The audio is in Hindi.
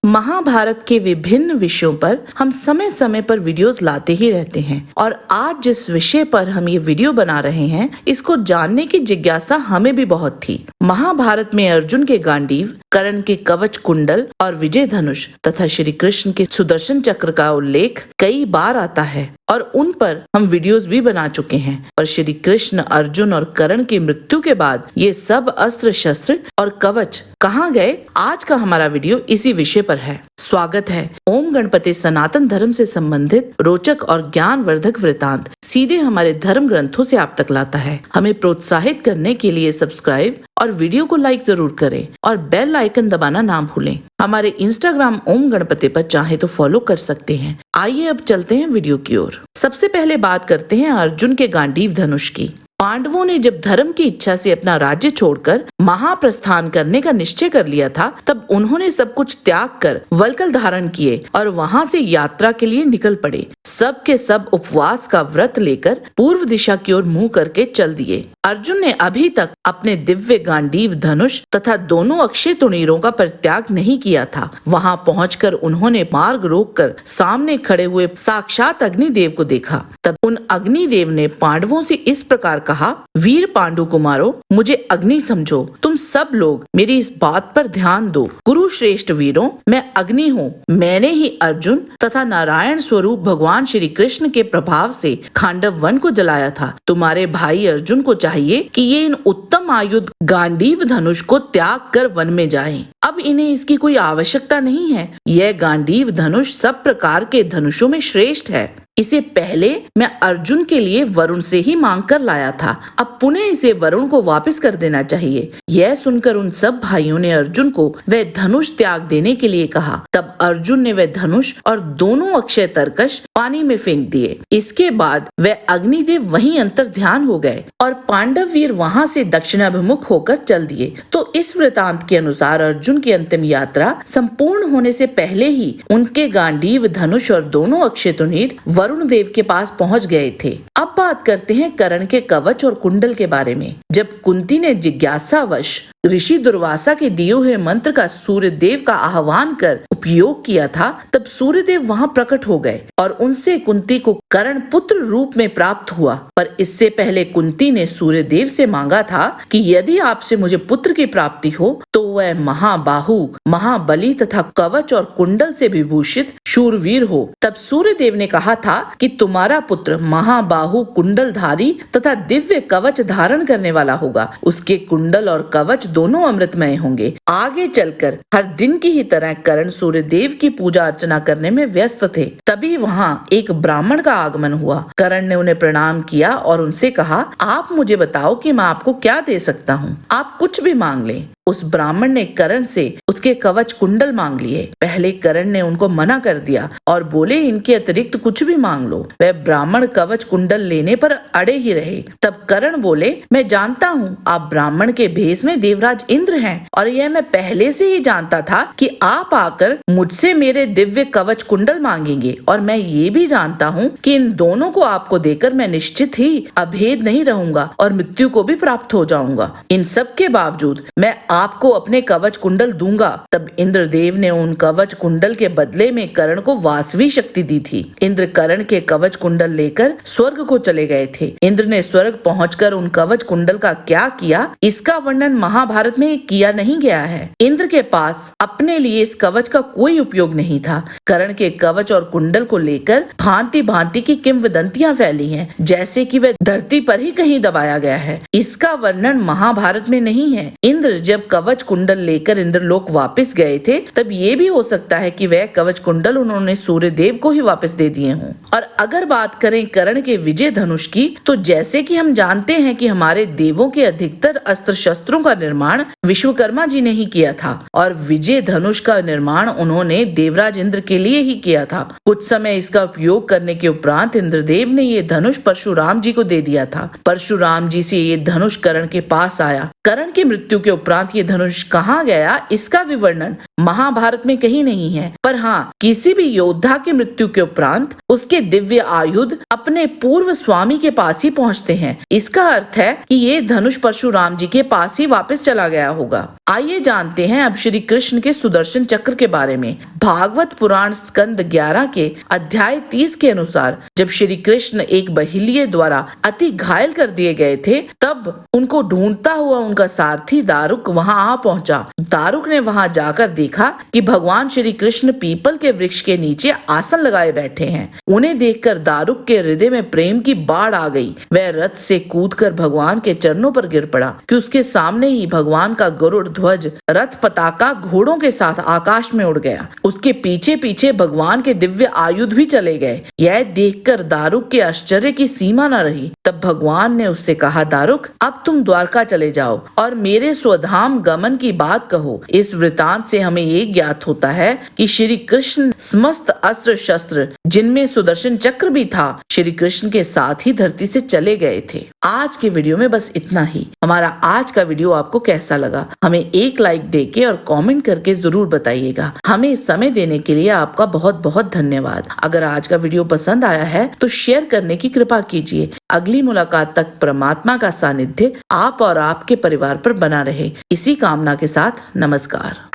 महाभारत के विभिन्न विषयों पर हम समय समय पर वीडियोस लाते ही रहते हैं और आज जिस विषय पर हम ये वीडियो बना रहे हैं इसको जानने की जिज्ञासा हमें भी बहुत थी। महाभारत में अर्जुन के गांडीव, कर्ण के कवच कुंडल और विजय धनुष तथा श्री कृष्ण के सुदर्शन चक्र का उल्लेख कई बार आता है और उन पर हम वीडियोस भी बना चुके हैं। पर श्री कृष्ण, अर्जुन और कर्ण की मृत्यु के बाद ये सब अस्त्र शस्त्र और कवच कहाँ गए? आज का हमारा वीडियो इसी विषय पर है। स्वागत है। ओम गणपति सनातन धर्म से संबंधित रोचक और ज्ञानवर्धक वृतांत सीधे हमारे धर्म ग्रंथों से आप तक लाता है। हमें प्रोत्साहित करने के लिए सब्सक्राइब और वीडियो को लाइक जरूर करें और बेल आइकन दबाना ना भूलें। हमारे इंस्टाग्राम ओम गणपति पर चाहे तो फॉलो कर सकते हैं। आइए अब चलते हैं वीडियो की ओर। सबसे पहले बात करते हैं अर्जुन के गांडीव धनुष की। पांडवों ने जब धर्म की इच्छा से अपना राज्य छोड़कर महाप्रस्थान करने का निश्चय कर लिया था, तब उन्होंने सब कुछ त्याग कर वल्कल धारण किए और वहां से यात्रा के लिए निकल पड़े। सब के सब उपवास का व्रत लेकर पूर्व दिशा की ओर मुंह करके चल दिए। अर्जुन ने अभी तक अपने दिव्य गांडीव धनुष तथा दोनों अक्षय तुणीरों का परित्याग नहीं किया था। वहां पहुंचकर उन्होंने मार्ग रोककर सामने खड़े हुए साक्षात अग्निदेव को देखा। तब उन अग्निदेव ने पांडवों से इस प्रकार कहा, वीर पांडु कुमारों, मुझे अग्नि समझो। तुम सब लोग मेरी इस बात पर ध्यान दो। गुरु श्रेष्ठ वीरों, मैं अग्नि हूँ। मैंने ही अर्जुन तथा नारायण स्वरूप भगवान श्री कृष्ण के प्रभाव से खांडव वन को जलाया था। तुम्हारे भाई अर्जुन को चाहिए कि ये इन उत्तम आयुध गांडीव धनुष को त्याग कर वन में जाएं। अब इन्हें इसकी कोई आवश्यकता नहीं है। यह गांडीव धनुष सब प्रकार के धनुषों में श्रेष्ठ है। इसे पहले मैं अर्जुन के लिए वरुण से ही मांग कर लाया था। अब पुनः इसे वरुण को वापस कर देना चाहिए। यह सुनकर उन सब भाइयों ने अर्जुन को वह धनुष त्याग देने के लिए कहा। तब अर्जुन ने वह धनुष और दोनों अक्षय तरकश पानी में फेंक दिए। इसके बाद वह अग्निदेव वहीं अंतर ध्यान हो गए और पांडव वीर वहां से दक्षिणाभिमुख होकर चल दिए। तो इस वृतांत के अनुसार अर्जुन की अंतिम यात्रा संपूर्ण होने से पहले ही उनके गांडीव धनुष और दोनों अक्षय तुणीर वरुण देव के पास पहुंच गए थे। अब बात करते हैं कर्ण के कवच और कुंडल के बारे में। जब कुंती ने जिज्ञासावश ऋषि दुर्वासा के दिए हुए मंत्र का सूर्यदेव का आह्वान कर उपयोग किया था, तब सूर्यदेव वहां प्रकट हो गए और उनसे कुंती को कर्ण पुत्र रूप में प्राप्त हुआ। पर इससे पहले कुंती ने सूर्यदेव से मांगा था कि यदि आपसे मुझे पुत्र की प्राप्ति हो तो वह महाबाहु, महाबली तथा कवच और कुंडल से विभूषित शूरवीर हो। तब सूर्यदेव ने कहा था कि तुम्हारा पुत्र महाबाहु, कुंडलधारी तथा दिव्य कवच धारण करने वाला होगा। उसके कुंडल और कवच दोनों अमृतमय होंगे। आगे चलकर हर दिन की ही तरह कर्ण सूर्यदेव की पूजा अर्चना करने में व्यस्त थे। तभी वहां एक ब्राह्मण का आगमन हुआ। कर्ण ने उन्हें प्रणाम किया और उनसे कहा, आप मुझे बताओ कि मैं आपको क्या दे सकता हूँ। आप कुछ भी मांग लें। उस ब्राह्मण ने कर्ण से उसके कवच कुंडल मांग लिए। पहले कर्ण ने उनको मना कर दिया और बोले, इनके अतिरिक्त कुछ भी मांग लो। वह ब्राह्मण कवच कुंडल लेने पर अड़े ही रहे। तब कर्ण बोले, मैं जानता हूँ आप ब्राह्मण के भेष में देवराज इंद्र हैं और यह मैं पहले से ही जानता था कि आप आकर मुझसे मेरे दिव्य कवच कुंडल मांगेंगे और मैं ये भी जानता हूँ कि इन दोनों को आपको देकर मैं निश्चित ही अभेद नहीं रहूंगा और मृत्यु को भी प्राप्त हो जाऊंगा। इन सब के बावजूद मैं आपको अपने कवच कुंडल दूंगा। तब इंद्रदेव ने उन कवच कुंडल के बदले में कर्ण को वासवी शक्ति दी थी। इंद्र कर्ण के कवच कुंडल लेकर स्वर्ग को चले गए थे। इंद्र ने स्वर्ग पहुंचकर उन कवच कुंडल का क्या किया, इसका वर्णन महाभारत में किया नहीं गया है। इंद्र के पास अपने लिए इस कवच का कोई उपयोग नहीं था। कर्ण के कवच और कुंडल को लेकर भांति भांति की किंवदंतियां फैली हैं, जैसे कि वह धरती पर ही कहीं दबाया गया है। इसका वर्णन महाभारत में नहीं है। इंद्र जब कवच कुंडल लेकर इंद्रलोक वापस गए थे, तब ये भी हो सकता है कि वह कवच कुंडल उन्होंने सूर्यदेव को ही वापस दे दिए हों। और अगर बात करें कर्ण के विजय धनुष की, तो जैसे कि हम जानते हैं कि हमारे देवों के अधिकतर अस्त्र शस्त्रों का निर्माण विश्वकर्मा जी ने ही किया था और विजय धनुष का निर्माण उन्होंने देवराज इंद्र के लिए ही किया था। कुछ समय इसका उपयोग करने के उपरांत इंद्रदेव ने ये धनुष परशुराम जी को दे दिया था। परशुराम जी से ये धनुष कर्ण के पास आया। कर्ण की मृत्यु के उपरांत साथ ये धनुष कहाँ गया इसका विवरण महाभारत में कहीं नहीं है, पर हाँ किसी भी योद्धा की मृत्यु के उपरांत उसके दिव्य आयुध अपने पूर्व स्वामी के पास ही पहुँचते हैं। इसका अर्थ है कि ये धनुष परशुराम जी के पास ही वापस चला गया होगा। आइए जानते हैं अब श्री कृष्ण के सुदर्शन चक्र के बारे में। भागवत पुराण स्कंद 11 के अध्याय 30 के अनुसार जब श्री कृष्ण एक बहिलिये द्वारा अति घायल कर दिए गए थे, तब उनको ढूंढता हुआ उनका सारथी दारुक वहां आ पहुंचा। दारुक ने वहां जाकर देखा कि भगवान श्री कृष्ण पीपल के वृक्ष के नीचे आसन लगाए बैठे हैं। उन्हें देखकर दारुक के हृदय में प्रेम की बाढ़ आ गई। वह रथ से कूदकर भगवान के चरणों पर गिर पड़ा कि उसके सामने ही भगवान का गरुड़ ध्वज रथ पताका घोड़ों के साथ आकाश में उड़ गया। उसके पीछे पीछे भगवान के दिव्य आयुध भी चले गए। यह देखकर दारुक के आश्चर्य की सीमा न रही। तब भगवान ने उससे कहा, दारुक अब तुम द्वारका चले जाओ और मेरे स्वधाम गमन की बात कहो। इस वृतांत से हमें ये ज्ञात होता है कि श्री कृष्ण समस्त अस्त्र शस्त्र जिनमें सुदर्शन चक्र भी था श्री कृष्ण के साथ ही धरती से चले गए थे। आज के वीडियो में बस इतना ही। हमारा आज का वीडियो आपको कैसा लगा हमें एक लाइक देके और कमेंट करके जरूर बताइएगा। हमें समय देने के लिए आपका बहुत बहुत धन्यवाद। अगर आज का वीडियो पसंद आया है तो शेयर करने की कृपा कीजिए। अगली मुलाकात तक परमात्मा का सानिध्य आप और आपके परिवार पर बना रहे, इसी कामना के साथ नमस्कार।